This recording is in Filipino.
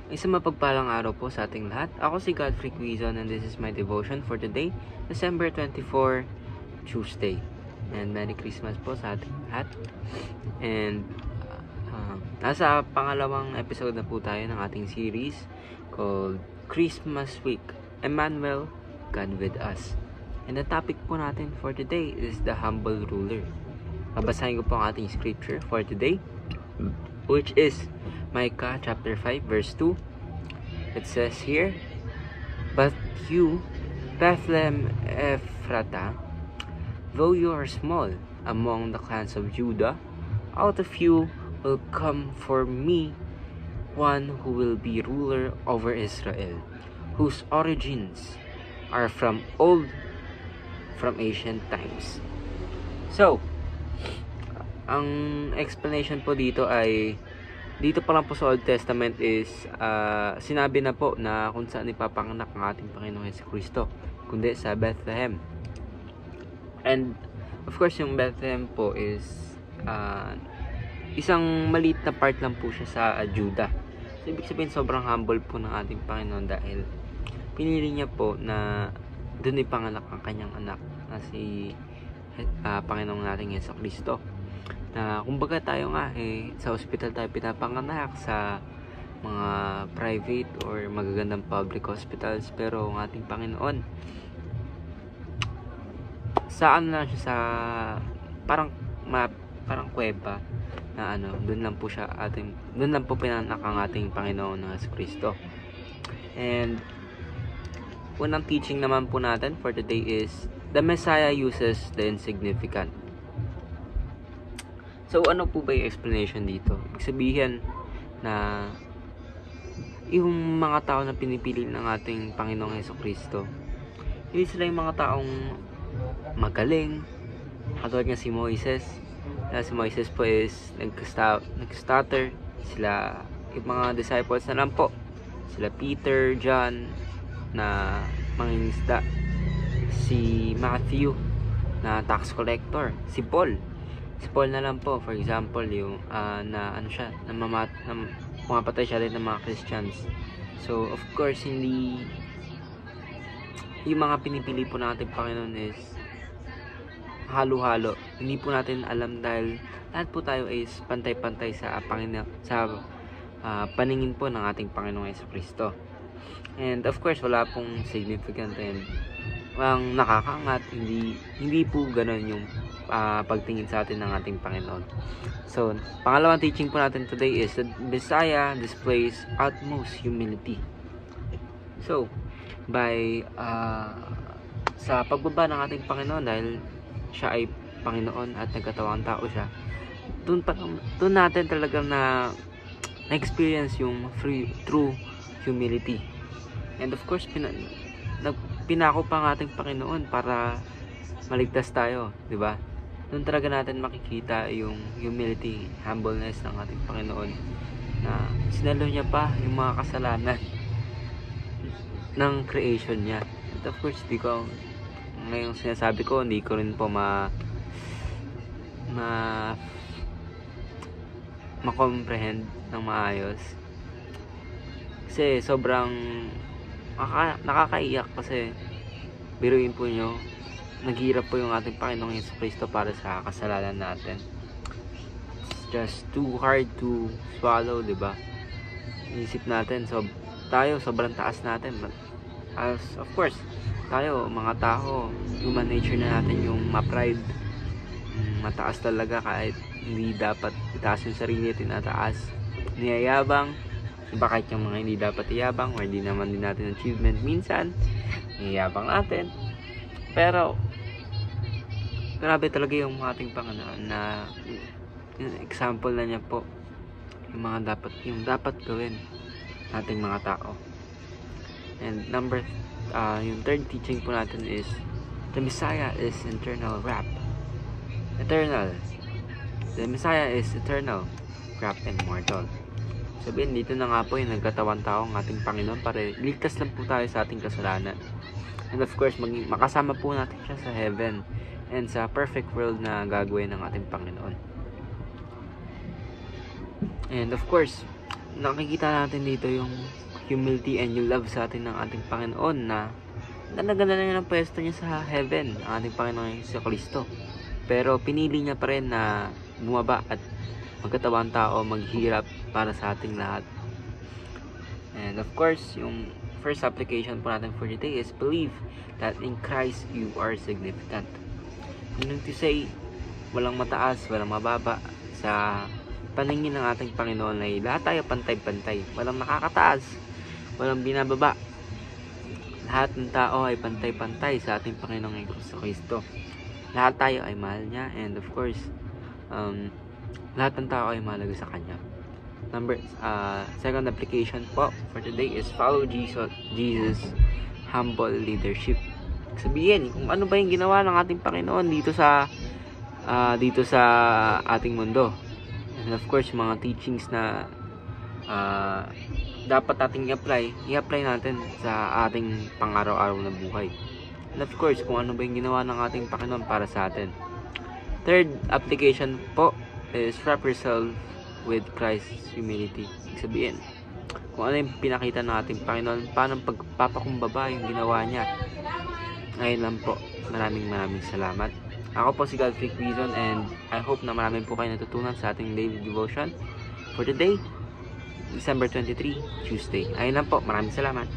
Isang mapagpalang araw po sa ating lahat. Ako si Godfrey Quizon and this is my devotion for today, December 24, Tuesday. And Merry Christmas po sa ating lahat. And nasa pangalawang episode na po tayo ng ating series called Christmas Week, Emmanuel, God with Us. And the topic po natin for today is the humble ruler. Babasahin ko po ang ating scripture for today, which is Micah chapter 5 verse 2. It says here, "But you, Bethlehem Ephratah, though you are small among the clans of Judah, out of you will come for me one who will be ruler over Israel, whose origins are from ancient times." So, ang explanation po dito ay, dito pa lang po sa Old Testament is sinabi na po na kung saan ipapanganak ang ating Panginoong Jesucristo, kundi sa Bethlehem. And of course, yung Bethlehem po is isang maliit na part lang po siya sa Judah. So, ibig sabihin sobrang humble po ng ating Panginoon dahil pinili niya po na doon ipanganak ang kanyang anak na si Panginoong nating Jesucristo. Na kumbaga tayo nga sa hospital tayo pinapanganak, sa mga private or magagandang public hospitals, pero ang ating Panginoon saan na siya, sa parang kuweba na doon lang po pinanganak ang ating Panginoon na Jesucristo. And unang teaching naman po natin for today is the Messiah uses the insignificant. So, ano po ba yung explanation dito? Ibig sabihin na yung mga tao na pinipili ng ating Panginoong Jesucristo, hindi sila yung mga taong magaling, katulad nga si Moises. Si Moises po is nag-stutter. Sila, yung mga disciples na lang po. Sila Peter, John, na mangingisda. Si Matthew, na tax collector. Si Paul na lang po, for example, yung na pumapatay siya rin ng mga Christians. So, of course, hindi yung mga pinipili po natin Panginoon is halo-halo. Hindi po natin alam dahil lahat po tayo is pantay-pantay sa paningin po ng ating Panginoong Jesucristo. And of course, wala pong significant and ang nakakangat, hindi po ganun yung pagtingin sa atin ng ating Panginoon. So, pangalawang teaching po natin today is that Messiah displays utmost humility. So, by sa pagbaba ng ating Panginoon, dahil siya ay Panginoon at nagkatawang tao siya, doon natin talaga na-experience yung true humility. And of course, pinako pa ang ating Panginoon para maligtas tayo, di ba? Doon talaga natin makikita yung humility, humbleness ng ating Panginoon, na sinalo niya pa yung mga kasalanan ng creation niya. And of course, ngayong sinasabi ko, hindi ko rin po ma-comprehend ng maayos. Kasi sobrang nakakaiyak, kasi biruin po nyo, naghirap po yung ating Panginoong Jesucristo para sa kasalanan natin. It's just too hard to swallow, diba? Isip natin, tayo sobrang taas natin, but as of course, tayo mga tao, human nature na natin yung ma-pride, mataas talaga, kahit hindi dapat itaas yung sarili, tinataas, niyayabang. Iba kahit yung mga hindi dapat iyabang or hindi naman din natin achievement, minsan niyayabang natin. Pero grabe talaga yung ating Panginoon na yung example na niya po yung dapat gawin nating mga tao. And yung third teaching po natin is the Messiah is eternal. The Messiah is eternal, wrapped and mortal. Sabihin, dito na nga po yung nagkatawang tao ng ating Panginoon para ligtas lang po tayo sa ating kasalanan. And of course, makasama po natin siya sa heaven and sa perfect world na gagawin ng ating Panginoon. And of course, nakikita natin dito yung humility and yung love sa atin ng ating Panginoon na nalagyan na niya ng pwesto niya sa heaven, ang ating Panginoon si Kristo. Pero pinili niya pa rin na bumaba at magkatawang tao, maghirap para sa ating lahat. And of course, yung first application po natin for today is believe that in Christ you are significant. Meaning to say, walang mataas, walang mababa. Sa paningin ng ating Panginoon ay lahat tayo pantay-pantay. Walang nakakataas, walang binababa. Lahat ng tao ay pantay-pantay sa ating Panginoong Kristo. Lahat tayo ay mahal niya, and of course, lahat ng tao ay mahalaga sa Kanya. Second application po for today is follow Jesus humble leadership. Sabihin kung ano ba yung ginawa ng ating Panginoon dito sa ating mundo. And of course, mga teachings na dapat nating i-apply natin sa ating pang-araw-araw na buhay. And of course, kung ano ba yung ginawa ng ating Panginoon para sa atin. Third application po is wrap yourself with Christ's humility. Sabihin, kung ano yung pinakita ng ating Panginoon, paano pagpapakumbaba yung ginawa niya. Ngayon lang po, maraming salamat. Ako po si Godfrey Quizon, and I hope na marami po kayo natutunan sa ating daily devotion for today, December 23, Tuesday. Ayun lang po, maraming salamat.